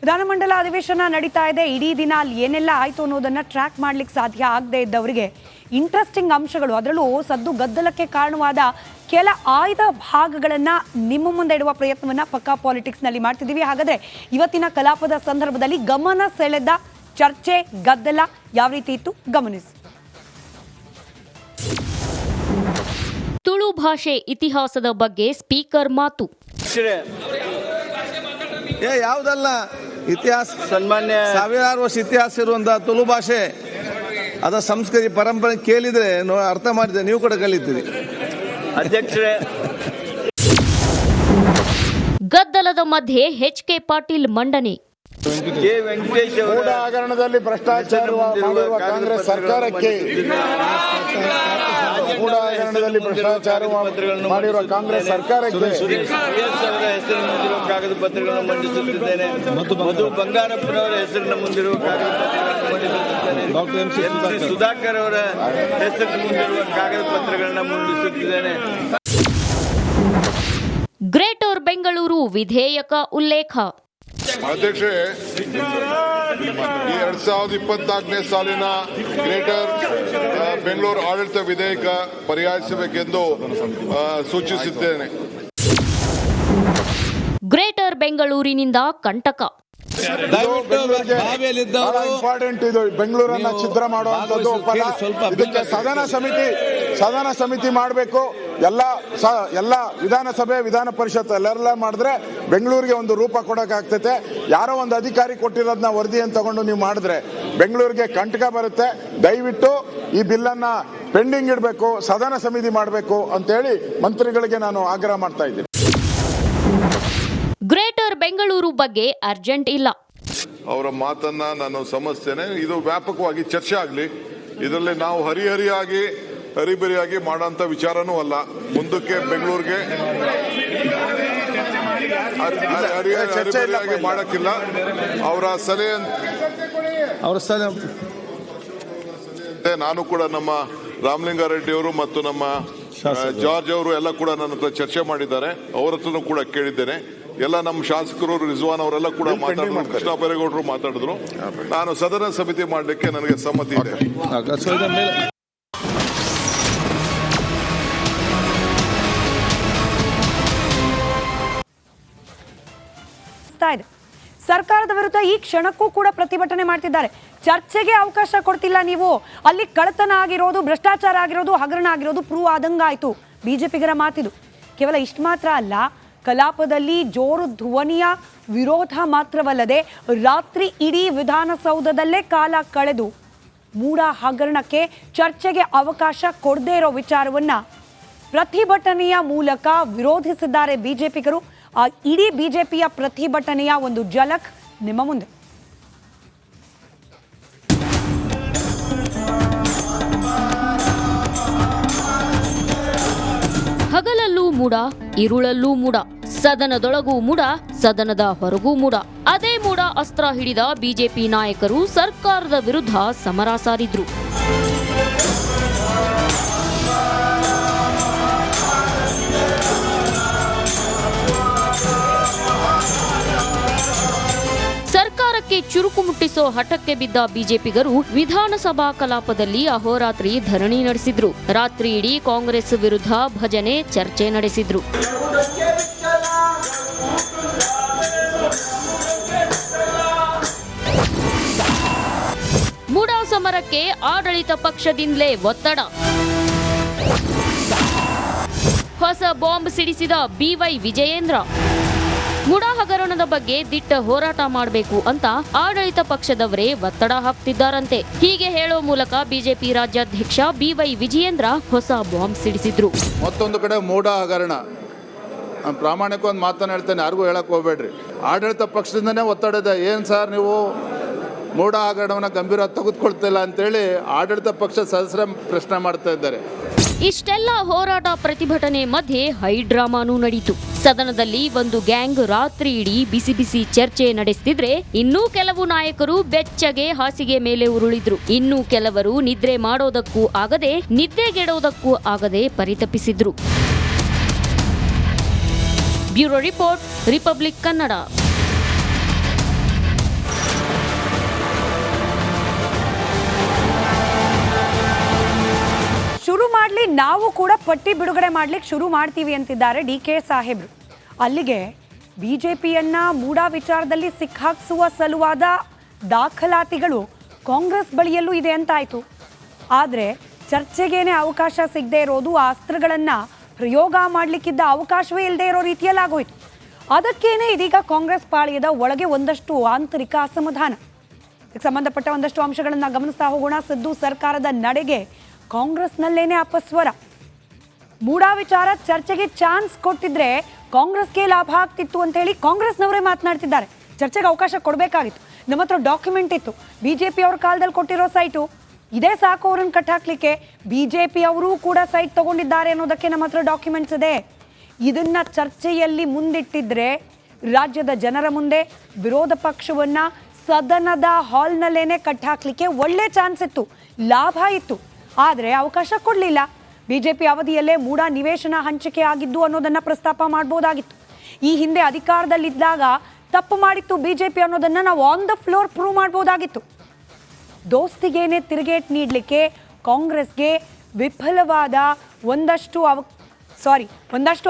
ವಿಧಾನಮಂಡಲ ಅಧಿವೇಶನ ನಡೀತಾ ಇದೆ. ಇಡೀ ದಿನ ಅಲ್ಲಿ ಏನೆಲ್ಲ ಆಯಿತು ಅನ್ನೋದನ್ನು ಟ್ರ್ಯಾಕ್ ಮಾಡಲಿಕ್ಕೆ ಸಾಧ್ಯ ಆಗದೆ ಇದ್ದವರಿಗೆ ಇಂಟ್ರೆಸ್ಟಿಂಗ್ ಅಂಶಗಳು, ಅದರಲ್ಲೂ ಸದ್ದು ಗದ್ದಲಕ್ಕೆ ಕಾರಣವಾದ ಕೆಲ ಆಯ್ದ ಭಾಗಗಳನ್ನು ನಿಮ್ಮ ಮುಂದೆ ಇಡುವ ಪ್ರಯತ್ನವನ್ನು ಪಕ್ಕಾ ಪಾಲಿಟಿಕ್ಸ್ನಲ್ಲಿ ಮಾಡ್ತಿದ್ದೀವಿ. ಹಾಗಾದರೆ ಇವತ್ತಿನ ಕಲಾಪದ ಸಂದರ್ಭದಲ್ಲಿ ಗಮನ ಸೆಳೆದ ಚರ್ಚೆ, ಗದ್ದಲ ಯಾವ ರೀತಿ ಇತ್ತು ಗಮನಿಸಿ. ತುಳು ಭಾಷೆ ಇತಿಹಾಸದ ಬಗ್ಗೆ ಸ್ಪೀಕರ್ ಮಾತು. ಯಾವುದಲ್ಲ ಇತಿಹಾಸ, ಸನ್ಮಾನ್ಯ ಸಾವಿರಾರು ವರ್ಷ ಇತಿಹಾಸ ಇರುವಂತಹ ತುಳು ಭಾಷೆ, ಅದರ ಸಂಸ್ಕೃತಿ ಪರಂಪರೆ ಕೇಳಿದ್ರೆ ಅರ್ಥ ಮಾಡಿದ್ರೆ ನೀವು ಕೂಡ ಕಲಿತೀರಿ. ಅಧ್ಯಕ್ಷರೇ, ಗದ್ದಲದ ಮಧ್ಯೆ ಎಚ್.ಕೆ. ಪಾಟೀಲ್ ಮಂಡನೆ. ವೆಂಕಟೇಶ್ ಮೂಢ ಹಗರಣದಲ್ಲಿ ಭ್ರಷ್ಟಾಚಾರ ಮಾಡಿರುವ ಕಾಂಗ್ರೆಸ್ ಸರ್ಕಾರಕ್ಕೆ ಮೂಢ ಹಗರಣದಲ್ಲಿ ಭ್ರಷ್ಟಾಚಾರ ಮಾಡಿರುವ ಕಾಂಗ್ರೆಸ್ ಸರ್ಕಾರಕ್ಕೆ ಅವರ ಹೆಸರಿನ ಮುಂದಿರುವ ಕಾಗದ ಪತ್ರಗಳನ್ನು ಮಂಡಿಸುತ್ತಿದ್ದೇನೆ. ಮಧು ಬಂಗಾರಪ್ಪನವರ ಹೆಸರಿನ ಮುಂದಿರುವ ಕಾಗದ ಪತ್ರಗಳನ್ನು ಮಂಡಿಸುತ್ತಿದ್ದೇನೆ. ಸುಧಾಕರ್ ಅವರ ಹೆಸರಿನ ಮುಂದಿರುವ ಕಾಗದ ಪತ್ರಗಳನ್ನು ಮಂಡಿಸುತ್ತಿದ್ದೇನೆ. ಗ್ರೇಟರ್ ಬೆಂಗಳೂರು ವಿಧೇಯಕ ಉಲ್ಲೇಖ. ಅಧ್ಯಕ್ಷೆ, 2024ನೇ ಸಾಲಿನ ಗ್ರೇಟರ್ ಬೆಂಗಳೂರು ಆಡಳಿತ ವಿಧೇಯಕ ಪರಿಹರಿಸಬೇಕೆಂದು ಸೂಚಿಸಿದ್ದೇನೆ. ಗ್ರೇಟರ್ ಬೆಂಗಳೂರಿನಿಂದ ಕಂಟಕ. ಇಂಪಾರ್ಟೆಂಟ್ ಇದು. ಬೆಂಗಳೂರನ್ನ ಛಿದ್ರ ಮಾಡುವಂತದ್ದು ಇದಕ್ಕೆ ಸದನ ಸಮಿತಿ ಮಾಡಬೇಕು. ಎಲ್ಲ ವಿಧಾನಸಭೆ, ವಿಧಾನ ಪರಿಷತ್ ಎಲ್ಲರೆಲ್ಲ ಮಾಡಿದ್ರೆ ಬೆಂಗಳೂರಿಗೆ ಒಂದು ರೂಪ ಕೊಡೋಕ್ಕಾಗ್ತೈತೆ. ಯಾರೋ ಒಂದು ಅಧಿಕಾರಿ ಕೊಟ್ಟಿರೋದನ್ನ ವರದಿಯನ್ನು ತಗೊಂಡು ನೀವು ಮಾಡಿದ್ರೆ ಬೆಂಗಳೂರಿಗೆ ಕಂಟಕ ಬರುತ್ತೆ. ದಯವಿಟ್ಟು ಈ ಬಿಲ್ಲನ್ನ ಪೆಂಡಿಂಗ್ ಇಡಬೇಕು, ಸದನ ಸಮಿತಿ ಮಾಡಬೇಕು ಅಂತೇಳಿ ಮಂತ್ರಿಗಳಿಗೆ ನಾನು ಆಗ್ರಹ ಮಾಡ್ತಾ ಇದ್ದೀನಿ. ಗ್ರೇಟರ್ ಬೆಂಗಳೂರು ಬಗ್ಗೆ ಅರ್ಜೆಂಟ್ ಇಲ್ಲ. ಅವರ ಮಾತನ್ನ ನಾನು ಸಮರ್ಥಿಸ್ತೇನೆ. ಇದು ವ್ಯಾಪಕವಾಗಿ ಚರ್ಚೆ ಆಗಲಿ. ಇದರಲ್ಲಿ ನಾವು ಹರಿಬರಿಯಾಗಿ ಮಾಡೋಂಥ ವಿಚಾರನೂ ಅಲ್ಲ. ಮುಂದಕ್ಕೆ ಬೆಂಗಳೂರಿಗೆ ಹರಿಬರಿಯಾಗಿ ಮಾಡಕ್ಕಿಲ್ಲ. ಅವರ ಸಲಹೆ ನಾನು ಕೂಡ ನಮ್ಮ ರಾಮಲಿಂಗಾರೆಡ್ಡಿ ಅವರು ಮತ್ತು ನಮ್ಮ ಜಾರ್ಜ್ ಅವರು ಎಲ್ಲ ಕೂಡ ನನ್ನ ಹತ್ರ ಚರ್ಚೆ ಮಾಡಿದ್ದಾರೆ. ಅವರ ಹತ್ರನೂ ಕೂಡ ಕೇಳಿದ್ದೇನೆ. ಎಲ್ಲ ನಮ್ಮ ಶಾಸಕರು, ರಿಜ್ವಾನ್ ಅವರೆಲ್ಲ ಕೂಡ ಮಾತಾಡಿದ್ರು, ಕೃಷ್ಣ ಬೈರೇಗೌಡರು ಮಾತಾಡಿದ್ರು. ನಾನು ಸದನ ಸಮಿತಿ ಮಾಡಲಿಕ್ಕೆ ನನಗೆ ಸಮ್ಮತಿ ಇದೆ. ಸರ್ಕಾರದ ವಿರುದ್ಧ ಈ ಕ್ಷಣಕ್ಕೂ ಕೂಡ ಪ್ರತಿಭಟನೆ ಮಾಡ್ತಿದ್ದಾರೆ. ಚರ್ಚೆಗೆ ಅವಕಾಶ ಕೊಡ್ತಿಲ್ಲ ನೀವು. ಅಲ್ಲಿ ಕಳ್ಳತನ ಆಗಿರೋದು, ಭ್ರಷ್ಟಾಚಾರ ಆಗಿರೋದು, ಹಗರಣ ಆಗಿರೋದು ಪ್ರೂವ್ ಆದಂಗಾಯ್ತು. ಬಿಜೆಪಿಗರ ಮಾತಿದು. ಕೇವಲ ಇಷ್ಟು ಮಾತ್ರ ಅಲ್ಲ, ಕಲಾಪದಲ್ಲಿ ಜೋರು ಧ್ವನಿಯ ವಿರೋಧ ಮಾತ್ರವಲ್ಲದೆ ರಾತ್ರಿ ಇಡೀ ವಿಧಾನಸೌಧದಲ್ಲೇ ಕಾಲ ಕಳೆದು ಮೂಢ ಹಗರಣಕ್ಕೆ ಚರ್ಚೆಗೆ ಅವಕಾಶ ಕೊಡದೇ ಇರೋ ವಿಚಾರವನ್ನ ಪ್ರತಿಭಟನೆಯ ಮೂಲಕ ವಿರೋಧಿಸಿದ್ದಾರೆ ಬಿಜೆಪಿಗರು. ಆ ಇಡೀ ಬಿಜೆಪಿಯ ಪ್ರತಿಭಟನೆಯ ಒಂದು ಝಲಕ್ ನಿಮ್ಮ ಮುಂದೆ. ಹಗಲಲ್ಲೂ ಮೂಡ, ಇರುಳಲ್ಲೂ ಮೂಡ, ಸದನದೊಳಗೂ ಮೂಡ, ಸದನದ ಹೊರಗೂ ಮೂಡ. ಅದೇ ಮೂಡ ಅಸ್ತ್ರ ಹಿಡಿದ ಬಿಜೆಪಿ ನಾಯಕರು ಸರ್ಕಾರದ ವಿರುದ್ಧ ಸಮರ ಸಾರಿದ್ರು. ಸರ್ಕಾರಕ್ಕೆ ಚುರುಕು ಮುಟ್ಟಿಸೋ ಹಠಕ್ಕೆ ಬಿದ್ದ ಬಿಜೆಪಿಗರು ವಿಧಾನಸಭಾ ಕಲಾಪದಲ್ಲಿ ಅಹೋರಾತ್ರಿ ಧರಣಿ ನಡೆಸಿದ್ರು. ರಾತ್ರಿ ಇಡೀ ಕಾಂಗ್ರೆಸ್ ವಿರುದ್ಧ ಭಜನೆ, ಚರ್ಚೆ ನಡೆಸಿದ್ರು. ಮೂಡ ಸಮರಕ್ಕೆ ಆಡಳಿತ ಪಕ್ಷದಿಂದಲೇ ಒತ್ತಡ. ಹೊಸ ಬಾಂಬ್ ಸಿಡಿಸಿದ ಬಿವೈ ವಿಜಯೇಂದ್ರ. ಮೂಢ ಹಗರಣದ ಬಗ್ಗೆ ದಿಟ್ಟ ಹೋರಾಟ ಮಾಡಬೇಕು ಅಂತ ಆಡಳಿತ ಪಕ್ಷದವರೇ ಒತ್ತಡ ಹಾಕ್ತಿದ್ದಾರಂತೆ. ಹೀಗೆ ಹೇಳೋ ಮೂಲಕ ಬಿಜೆಪಿ ರಾಜ್ಯಾಧ್ಯಕ್ಷ ಬಿವೈ ವಿಜಯೇಂದ್ರ ಹೊಸ ಬಾಂಬ್ ಸಿಡಿಸಿದ್ರು. ಮತ್ತೊಂದು ಕಡೆ ಮೂಢ ಹಗರಣ, ನಾನು ಪ್ರಾಮಾಣಿಕ ಒಂದು ಮಾತನ್ನು ಹೇಳ್ತೇನೆ, ಯಾರಿಗೂ ಹೇಳಕ್ ಹೋಗ್ಬೇಡ್ರಿ. ಆಡಳಿತ ಪಕ್ಷದಿಂದನೇ ಒತ್ತಡ ಇದೆ. ಏನ್ ಸರ್ ನೀವು ಮೂಢ ಹಗರಣವನ್ನ ಗಂಭೀರ ತೆಗೆದುಕೊಳ್ತಿಲ್ಲ ಅಂತೇಳಿ ಆಡಳಿತ ಪಕ್ಷ ಸದಸ್ಯರ ಪ್ರಶ್ನೆ ಮಾಡ್ತಾ ಇದ್ದಾರೆ. ಇಷ್ಟೆಲ್ಲ ಹೋರಾಟ, ಪ್ರತಿಭಟನೆ ಮಧ್ಯೆ ಹೈ ಡ್ರಾಮಾನೂ ನಡೀತು. ಸದನದಲ್ಲಿ ಒಂದು ಗ್ಯಾಂಗ್ ರಾತ್ರಿ ಇಡೀ ಬಿಸಿ ಬಿಸಿ ಚರ್ಚೆ ನಡೆಸ್ತಿದ್ರೆ ಇನ್ನೂ ಕೆಲವು ನಾಯಕರು ಬೆಚ್ಚಗೆ ಹಾಸಿಗೆ ಮೇಲೆ ಉರುಳಿದ್ರು. ಇನ್ನೂ ಕೆಲವರು ನಿದ್ರೆ ಮಾಡೋದಕ್ಕೂ ಆಗದೆ, ನಿದ್ದೆಗೆಡೋದಕ್ಕೂ ಆಗದೆ ಪರಿತಪಿಸಿದ್ರು. Bureau report, Republic Kannada. ಶುರು ಮಾಡಲಿ, ನಾವು ಕೂಡ ಪಟ್ಟಿ ಬಿಡುಗಡೆ ಮಾಡ್ಲಿಕ್ಕೆ ಶುರು ಮಾಡ್ತೀವಿ ಅಂತಿದ್ದಾರೆ ಡಿ ಕೆ ಸಾಹೇಬ್ರು. ಅಲ್ಲಿಗೆ ಬಿಜೆಪಿಯನ್ನ ಮೂಡಾ ವಿಚಾರದಲ್ಲಿ ಸಿಕ್ಕಾಕ್ಸುವ ಸಲುವಾದ ದಾಖಲಾತಿಗಳು ಕಾಂಗ್ರೆಸ್ ಬಳಿಯಲ್ಲೂ ಇದೆ ಅಂತಾಯ್ತು. ಆದರೆ ಚರ್ಚೆಗೇನೆ ಅವಕಾಶ ಸಿಗದೆ ಇರೋದು, ಆ ಅಸ್ತ್ರಗಳನ್ನು ಪ್ರಯೋಗ ಮಾಡಲಿಕ್ಕಿದ್ದ ಅವಕಾಶವೇ ಇಲ್ಲದೆ ಇರೋ ರೀತಿಯಲ್ಲಿ ಆಗೋಯ್ತು. ಅದಕ್ಕೇನೆ ಇದೀಗ ಕಾಂಗ್ರೆಸ್ ಪಾಳ್ಯದ ಒಳಗೆ ಒಂದಷ್ಟು ಆಂತರಿಕ ಅಸಮಾಧಾನ. ಇದಕ್ಕೆ ಸಂಬಂಧಪಟ್ಟ ಒಂದಷ್ಟು ಅಂಶಗಳನ್ನು ಗಮನಿಸ್ತಾ ಹೋಗೋಣ. ಸಿದ್ದು ಸರ್ಕಾರದ ನಡೆಗೆ ಕಾಂಗ್ರೆಸ್ನಲ್ಲೇನೆ ಅಪಸ್ವರ. ಮೂಡಾ ವಿಚಾರ ಚರ್ಚೆಗೆ ಚಾನ್ಸ್ ಕೊಟ್ಟಿದ್ರೆ ಕಾಂಗ್ರೆಸ್ಗೆ ಲಾಭ ಆಗ್ತಿತ್ತು ಅಂತ ಹೇಳಿ ಕಾಂಗ್ರೆಸ್ನವರೇ ಮಾತನಾಡ್ತಿದ್ದಾರೆ. ಚರ್ಚೆಗೆ ಅವಕಾಶ ಕೊಡಬೇಕಾಗಿತ್ತು, ನಮ್ಮ ಹತ್ರ ಡಾಕ್ಯುಮೆಂಟ್ ಇತ್ತು, ಬಿಜೆಪಿ ಅವ್ರ ಕಾಲದಲ್ಲಿ ಕೊಟ್ಟಿರೋ ಸೈಟು ಇದೇ ಸಾಕು ಅವ್ರನ್ನ ಕಟ್ಟಾಕ್ಲಿಕ್ಕೆ. ಬಿಜೆಪಿ ಅವರೂ ಕೂಡ ಸೈಟ್ ತಗೊಂಡಿದ್ದಾರೆ ಅನ್ನೋದಕ್ಕೆ ನಮ್ಮ ಹತ್ರ ಡಾಕ್ಯುಮೆಂಟ್ಸ್ ಇದೆ. ಇದನ್ನ ಚರ್ಚೆಯಲ್ಲಿ ಮುಂದಿಟ್ಟಿದ್ರೆ ರಾಜ್ಯದ ಜನರ ಮುಂದೆ ವಿರೋಧ ಪಕ್ಷವನ್ನ ಸದನದ ಹಾಲ್ನಲ್ಲೇನೆ ಕಟ್ಟಾಕ್ಲಿಕ್ಕೆ ಒಳ್ಳೆ ಚಾನ್ಸ್ ಇತ್ತು, ಲಾಭ ಇತ್ತು. ಆದರೆ ಅವಕಾಶ ಕೊಡಲಿಲ್ಲ. ಬಿಜೆಪಿ ಅವಧಿಯಲ್ಲೇ ಮೂಡಾ ನಿವೇಶನ ಹಂಚಿಕೆ ಆಗಿದ್ದು ಅನ್ನೋದನ್ನ ಪ್ರಸ್ತಾಪ ಮಾಡ್ಬೋದಾಗಿತ್ತು. ಈ ಹಿಂದೆ ಅಧಿಕಾರದಲ್ಲಿದ್ದಾಗ ತಪ್ಪು ಮಾಡಿತ್ತು ಬಿಜೆಪಿ ಅನ್ನೋದನ್ನ ನಾವು ಆನ್ ದ ಫ್ಲೋರ್ ಪ್ರೂವ್ ಮಾಡ್ಬೋದಾಗಿತ್ತು. ದೋಸ್ತಿಗೇನೆ ತಿರುಗೇಟ್ ನೀಡಲಿಕ್ಕೆ ಕಾಂಗ್ರೆಸ್ಗೆ ವಿಫಲವಾದ ಒಂದಷ್ಟು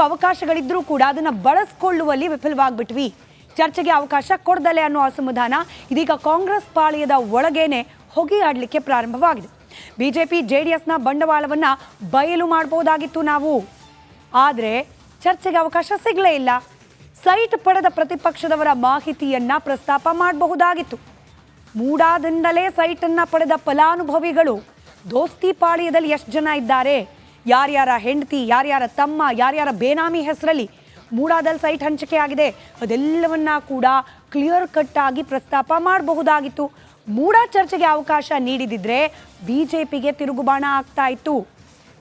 ಅವಕಾಶಗಳಿದ್ರೂ ಕೂಡ ಅದನ್ನು ಬಳಸ್ಕೊಳ್ಳುವಲ್ಲಿ ವಿಫಲವಾಗ್ಬಿಟ್ವಿ. ಚರ್ಚೆಗೆ ಅವಕಾಶ ಕೊಡ್ದಲೆ ಅನ್ನೋ ಅಸಮಾಧಾನ ಇದೀಗ ಕಾಂಗ್ರೆಸ್ ಪಾಳ್ಯದ ಒಳಗೇನೆ ಹೊಗೆಯಾಡಲಿಕ್ಕೆ ಪ್ರಾರಂಭವಾಗಿದೆ. ಬಿಜೆಪಿ ಜೆಡಿಎಸ್ನ ಬಂಡವಾಳವನ್ನ ಬಯಲು ಮಾಡಬಹುದಾಗಿತ್ತು ನಾವು, ಆದರೆ ಚರ್ಚೆಗೆ ಅವಕಾಶ ಸಿಗಲೇ ಇಲ್ಲ. ಸೈಟ್ ಪಡೆದ ಪ್ರತಿಪಕ್ಷದವರ ಮಾಹಿತಿಯನ್ನ ಪ್ರಸ್ತಾಪ ಮಾಡಬಹುದಾಗಿತ್ತು. ಮೂಡಾದಿಂದಲೇ ಸೈಟನ್ನು ಪಡೆದ ಫಲಾನುಭವಿಗಳು ದೋಸ್ತಿ ಪಾಳ್ಯದಲ್ಲಿ ಎಷ್ಟು ಜನ ಇದ್ದಾರೆ, ಯಾರ್ಯಾರ ಹೆಂಡತಿ, ಯಾರ್ಯಾರ ತಮ್ಮ, ಯಾರ್ಯಾರ ಬೇನಾಮಿ ಹೆಸರಲ್ಲಿ ಮೂಡಾದಲ್ಲಿ ಸೈಟ್ ಹಂಚಿಕೆ ಆಗಿದೆ, ಅದೆಲ್ಲವನ್ನ ಕೂಡ ಕ್ಲಿಯರ್ ಕಟ್ ಆಗಿ ಪ್ರಸ್ತಾಪ ಮಾಡಬಹುದಾಗಿತ್ತು. ಮೂಡಾ ಚರ್ಚೆಗೆ ಅವಕಾಶ ನೀಡಿದಿದ್ರೆ ಬಿಜೆಪಿಗೆ ತಿರುಗುಬಾಣ ಆಗ್ತಾ ಇತ್ತು.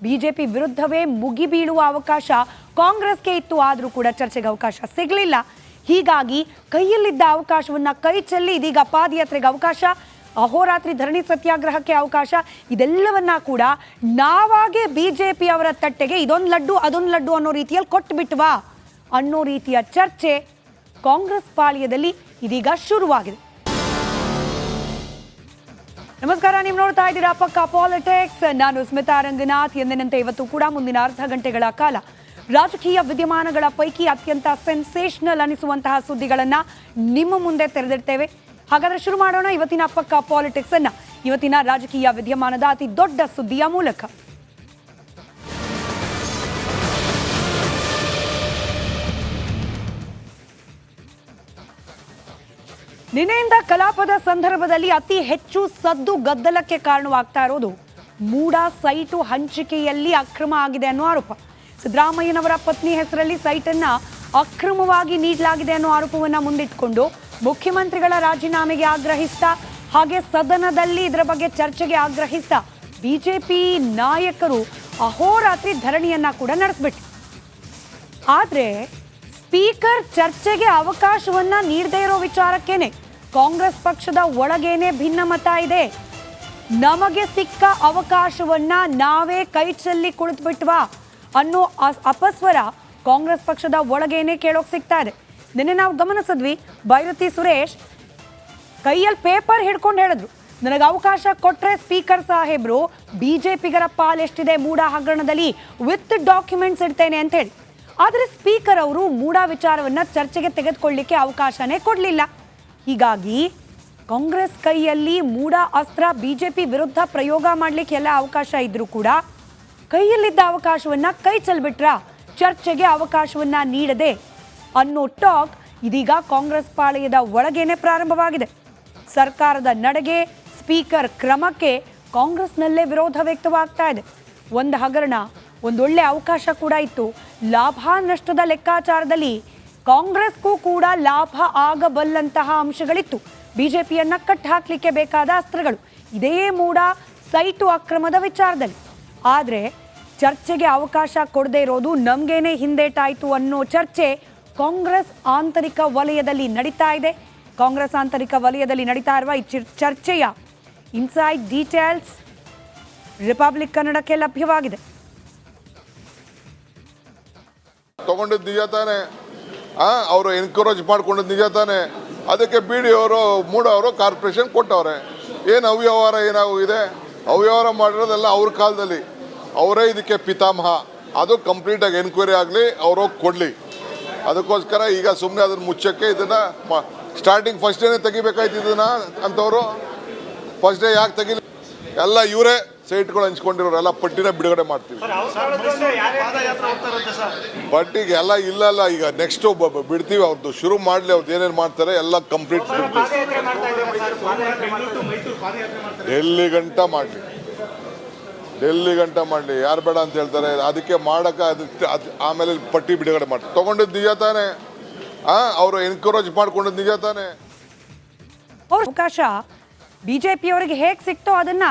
ಬಿಜೆಪಿ ವಿರುದ್ಧವೇ ಮುಗಿಬೀಳುವ ಅವಕಾಶ ಕಾಂಗ್ರೆಸ್ಗೆ ಇತ್ತು. ಆದರೂ ಕೂಡ ಚರ್ಚೆಗೆ ಅವಕಾಶ ಸಿಗಲಿಲ್ಲ. ಹೀಗಾಗಿ ಕೈಯಲ್ಲಿದ್ದ ಅವಕಾಶವನ್ನ ಕೈ ಚೆಲ್ಲಿ ಇದೀಗ ಪಾದಯಾತ್ರೆಗೆ ಅವಕಾಶ, ಅಹೋರಾತ್ರಿ ಧರಣಿ ಸತ್ಯಾಗ್ರಹಕ್ಕೆ ಅವಕಾಶ, ಇದೆಲ್ಲವನ್ನ ಕೂಡ ನಾವಾಗೆ ಬಿಜೆಪಿ ಅವರ ತಟ್ಟೆಗೆ ಇದೊಂದು ಲಡ್ಡು ಅದೊಂದು ಲಡ್ಡು ಅನ್ನೋ ರೀತಿಯಲ್ಲಿ ಕೊಟ್ಟುಬಿಟ್ವಾ ಅನ್ನೋ ರೀತಿಯ ಚರ್ಚೆ ಕಾಂಗ್ರೆಸ್ ಪಾಳ್ಯದಲ್ಲಿ ಇದೀಗ ಶುರುವಾಗಿದೆ. ನಮಸ್ಕಾರ, ನೀವು ನೋಡ್ತಾ ಇದ್ದೀರಾ ಪಕ್ಕಾ ಪಾಲಿಟಿಕ್ಸ್. ನಾನು ಸ್ಮಿತಾ ರಂಗನಾಥ್. ಎಂದಿನಂತೆ ಇವತ್ತು ಕೂಡ ಮುಂದಿನ ಅರ್ಧ ಗಂಟೆಗಳ ಕಾಲ ರಾಜಕೀಯ ವಿದ್ಯಮಾನಗಳ ಪೈಕಿ ಅತ್ಯಂತ ಸೆನ್ಸೇಷನಲ್ ಅನಿಸುವಂತಹ ಸುದ್ದಿಗಳನ್ನ ನಿಮ್ಮ ಮುಂದೆ ತೆರೆದಿಡ್ತೇವೆ. ಹಾಗಾದ್ರೆ ಶುರು ಮಾಡೋಣ ಇವತ್ತಿನ ಪಕ್ಕಾ ಪಾಲಿಟಿಕ್ಸ್ ಅನ್ನ, ಇವತ್ತಿನ ರಾಜಕೀಯ ವಿದ್ಯಮಾನದ ಅತಿ ದೊಡ್ಡ ಸುದ್ದಿಯ ಮೂಲಕ. ನಿನ್ನೆಯಿಂದ ಕಲಾಪದ ಸಂದರ್ಭದಲ್ಲಿ ಅತಿ ಹೆಚ್ಚು ಸದ್ದು ಗದ್ದಲಕ್ಕೆ ಕಾರಣವಾಗ್ತಾ ಇರೋದು ಮೂಡಾ ಸೈಟು ಹಂಚಿಕೆಯಲ್ಲಿ ಅಕ್ರಮ ಆಗಿದೆ ಅನ್ನೋ ಆರೋಪ. ಸಿದ್ದರಾಮಯ್ಯನವರ ಪತ್ನಿ ಹೆಸರಲ್ಲಿ ಸೈಟನ್ನ ಅಕ್ರಮವಾಗಿ ನೀಡಲಾಗಿದೆ ಅನ್ನೋ ಆರೋಪವನ್ನ ಮುಂದಿಟ್ಕೊಂಡು ಮುಖ್ಯಮಂತ್ರಿಗಳ ರಾಜೀನಾಮೆಗೆ ಆಗ್ರಹಿಸ್ತಾ, ಹಾಗೆ ಸದನದಲ್ಲಿ ಇದರ ಬಗ್ಗೆ ಚರ್ಚೆಗೆ ಆಗ್ರಹಿಸ್ತಾ ಬಿಜೆಪಿ ನಾಯಕರು ಅಹೋರಾತ್ರಿ ಧರಣಿಯನ್ನ ಕೂಡ ನಡೆಸ್ಬಿಟ್ರು. ಆದ್ರೆ ಸ್ಪೀಕರ್ ಚರ್ಚೆಗೆ ಅವಕಾಶವನ್ನ ನೀಡದೇ ಇರೋ ವಿಚಾರಕ್ಕೇನೆ ಕಾಂಗ್ರೆಸ್ ಪಕ್ಷದ ಒಳಗೇನೆ ಭಿನ್ನಮತ ಇದೆ. ನಮಗೆ ಸಿಕ್ಕ ಅವಕಾಶವನ್ನ ನಾವೇ ಕೈ ಚೆಲ್ಲಿ ಕುಳಿತುಬಿಟ್ವಾ ಅನ್ನೋ ಅಪಸ್ವರ ಕಾಂಗ್ರೆಸ್ ಪಕ್ಷದ ಒಳಗೇನೆ ಕೇಳೋಕ್ ಸಿಗ್ತಾ ಇದೆ. ನಿನ್ನೆ ನಾವು ಗಮನಿಸಿದ್ವಿ, ಭೈರತಿ ಸುರೇಶ್ ಕೈಯಲ್ಲಿ ಪೇಪರ್ ಹಿಡ್ಕೊಂಡು ಹೇಳಿದ್ರು, ನನಗೆ ಅವಕಾಶ ಕೊಟ್ರೆ ಸ್ಪೀಕರ್ ಸಾಹೇಬ್ರು ಬಿಜೆಪಿಗರ ಪಾಲೆಷ್ಟಿದೆ ಮೂಡಾ ಹಗರಣದಲ್ಲಿ ವಿತ್ ಡಾಕ್ಯುಮೆಂಟ್ಸ್ ಇಡ್ತೇನೆ ಅಂತ ಹೇಳಿ. ಆದರೆ ಸ್ಪೀಕರ್ ಅವರು ಮೂಡಾ ವಿಚಾರವನ್ನ ಚರ್ಚೆಗೆ ತೆಗೆದುಕೊಳ್ಳಲಿಕ್ಕೆ ಅವಕಾಶನೇ ಕೊಡಲಿಲ್ಲ. ಹೀಗಾಗಿ ಕಾಂಗ್ರೆಸ್ ಕೈಯಲ್ಲಿ ಮೂಡಾ ಅಸ್ತ್ರ ಬಿಜೆಪಿ ವಿರುದ್ಧ ಪ್ರಯೋಗ ಮಾಡಲಿಕ್ಕೆ ಎಲ್ಲ ಅವಕಾಶ ಇದ್ರೂ ಕೂಡ ಕೈಯಲ್ಲಿದ್ದ ಅವಕಾಶವನ್ನ ಕೈ ಚೆಲ್ಬಿಟ್ರ, ಚರ್ಚೆಗೆ ಅವಕಾಶವನ್ನ ನೀಡದೆ ಅನ್ನೋ ಟಾಕ್ ಇದೀಗ ಕಾಂಗ್ರೆಸ್ ಪಾಳೆಯದ ಒಳಗೇನೆ ಪ್ರಾರಂಭವಾಗಿದೆ. ಸರ್ಕಾರದ ನಡೆಗೆ, ಸ್ಪೀಕರ್ ಕ್ರಮಕ್ಕೆ ಕಾಂಗ್ರೆಸ್ನಲ್ಲೇ ವಿರೋಧ ವ್ಯಕ್ತವಾಗ್ತಾ ಇದೆ. ಒಂದು ಹಗರಣ, ಒಂದೊಳ್ಳೆ ಅವಕಾಶ ಕೂಡ ಇತ್ತು. ಲಾಭ ನಷ್ಟದ ಲೆಕ್ಕಾಚಾರದಲ್ಲಿ ಕಾಂಗ್ರೆಸ್ಗೂ ಕೂಡ ಲಾಭ ಆಗಬಲ್ಲಂತಹ ಅಂಶಗಳಿತ್ತು. ಬಿಜೆಪಿಯನ್ನ ಕಟ್ ಹಾಕ್ಲಿಕ್ಕೆ ಬೇಕಾದ ಅಸ್ತ್ರಗಳು ಇದೇ ಮೂಡಾ ಸೈಟು ಅಕ್ರಮದ ವಿಚಾರದಲ್ಲಿ. ಆದರೆ ಚರ್ಚೆಗೆ ಅವಕಾಶ ಕೊಡದೇ ಇರೋದು ನಮ್ಗೇನೆ ಹಿಂದೇಟಾಯಿತು ಅನ್ನೋ ಚರ್ಚೆ ಕಾಂಗ್ರೆಸ್ ಆಂತರಿಕ ವಲಯದಲ್ಲಿ ನಡೀತಾ ಇದೆ. ಕಾಂಗ್ರೆಸ್ ಆಂತರಿಕ ವಲಯದಲ್ಲಿ ನಡೀತಾ ಇರುವ ಈ ಚರ್ಚೆಯ ಇನ್ಸೈಡ್ ಡೀಟೇಲ್ಸ್ ರಿಪಬ್ಲಿಕ್ ಕನ್ನಡಕ್ಕೆ ಲಭ್ಯವಾಗಿದೆ. ತಗೊಂಡಿದ್ದು ನಿಜ ತಾನೆ, ಅವರು ಎನ್ಕರೇಜ್ ಮಾಡ್ಕೊಂಡಿದ್ದು ನಿಜ ತಾನೆ. ಅದಕ್ಕೆ BD ಅವರು ಮೂಡಾ ಅವರು ಕಾರ್ಪೊರೇಷನ್ ಕೊಟ್ಟವ್ರೆ. ಏನು ಅವ್ಯವಹಾರ ಏನಾಗಿದೆ, ಅವ್ಯವಹಾರ ಮಾಡಿರೋದೆಲ್ಲ ಅವ್ರ ಕಾಲದಲ್ಲಿ. ಅವರೇ ಇದಕ್ಕೆ ಪಿತಾಮಹ. ಅದು ಕಂಪ್ಲೀಟಾಗಿ ಎನ್ಕ್ವೈರಿ ಆಗಲಿ, ಅವರು ಕೊಡಲಿ. ಅದಕ್ಕೋಸ್ಕರ ಈಗ ಸುಮ್ಮನೆ ಅದನ್ನು ಮುಚ್ಚಕ್ಕೆ ಇದನ್ನು ಸ್ಟಾರ್ಟಿಂಗ್ ಫಸ್ಟ್ ಡೇನೇ ತೆಗಿಬೇಕಾಯ್ತು ಇದನ್ನು ಅಂತವರು. ಫಸ್ಟ್ ಡೇ ಯಾಕೆ ತೆಗಿಲಿ? ಎಲ್ಲ ಇವರೇ ಸೈಟ್ಗಳು ಹಂಚ್ಕೊಂಡಿರೋರು ಎಲ್ಲ ಪಟ್ಟಿನ ಬಿಡುಗಡೆ ಮಾಡ್ತೀವಿ. ಪಟ್ಟಿಗೆ ಎಲ್ಲ ಇಲ್ಲಲ್ಲ, ಈಗ ನೆಕ್ಸ್ಟ್ ಬಿಡ್ತೀವಿ. ಅವ್ರದ್ದು ಶುರು ಮಾಡಲಿ, ಅವ್ರದ್ದು ಏನೇನು ಮಾಡ್ತಾರೆ ಎಲ್ಲ ಕಂಪ್ಲೀಟ್ ಡೆಲ್ಲಿ ಗಂಟ ಮಾಡಲಿ, ಡೆಲ್ಲಿ ಗಂಟ ಮಾಡಲಿ. ಯಾರು ಬೇಡ ಅಂತ ಹೇಳ್ತಾರೆ? ಅದಕ್ಕೆ ಮಾಡಕ್ಕೆ ಆಮೇಲೆ ಪಟ್ಟಿ ಬಿಡುಗಡೆ ಮಾಡಿ ತಗೊಂಡಿದ್ದು ನಿಜ ತಾನೆ? ಅವರು ಎನ್ಕರೇಜ್ ಮಾಡ್ಕೊಂಡಿದ್ದು ನಿಜ ತಾನೆ? ಅವ್ರ ಅವಕಾಶ ಬಿಜೆಪಿಯವರಿಗೆ ಹೇಗೆ ಸಿಕ್ತೋ ಅದನ್ನ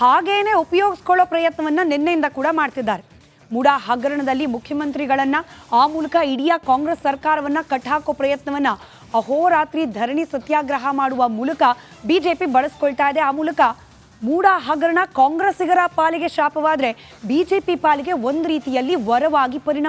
ಹಾಗೇನೆ ಉಪಯೋಗಿಸ್ಕೊಳ್ಳೋ ಪ್ರಯತ್ನವನ್ನ ನಿನ್ನೆಯಿಂದ ಕೂಡ ಮಾಡ್ತಿದ್ದಾರೆ. ಮೂಡಾ ಹಗರಣದಲ್ಲಿ ಮುಖ್ಯಮಂತ್ರಿಗಳನ್ನ, ಆ ಮೂಲಕ ಇಡೀ ಕಾಂಗ್ರೆಸ್ ಸರ್ಕಾರವನ್ನ ಕಟ್ಟಾಕೋ ಪ್ರಯತ್ನವನ್ನ ಅಹೋರಾತ್ರಿ ಧರಣಿ ಸತ್ಯಾಗ್ರಹ ಮಾಡುವ ಮೂಲಕ ಬಿಜೆಪಿ ಬಳಸ್ಕೊಳ್ತಾ ಇದೆ. ಆ ಮೂಲಕ ಮೂಡಾ ಹಗರಣ ಕಾಂಗ್ರೆಸ್ಸಿಗರ ಪಾಲಿಗೆ ಶಾಪವಾದ್ರೆ ಬಿಜೆಪಿ ಪಾಲಿಗೆ ಒಂದು ರೀತಿಯಲ್ಲಿ ವರವಾಗಿ ಪರಿಣಮಿಸಿದೆ.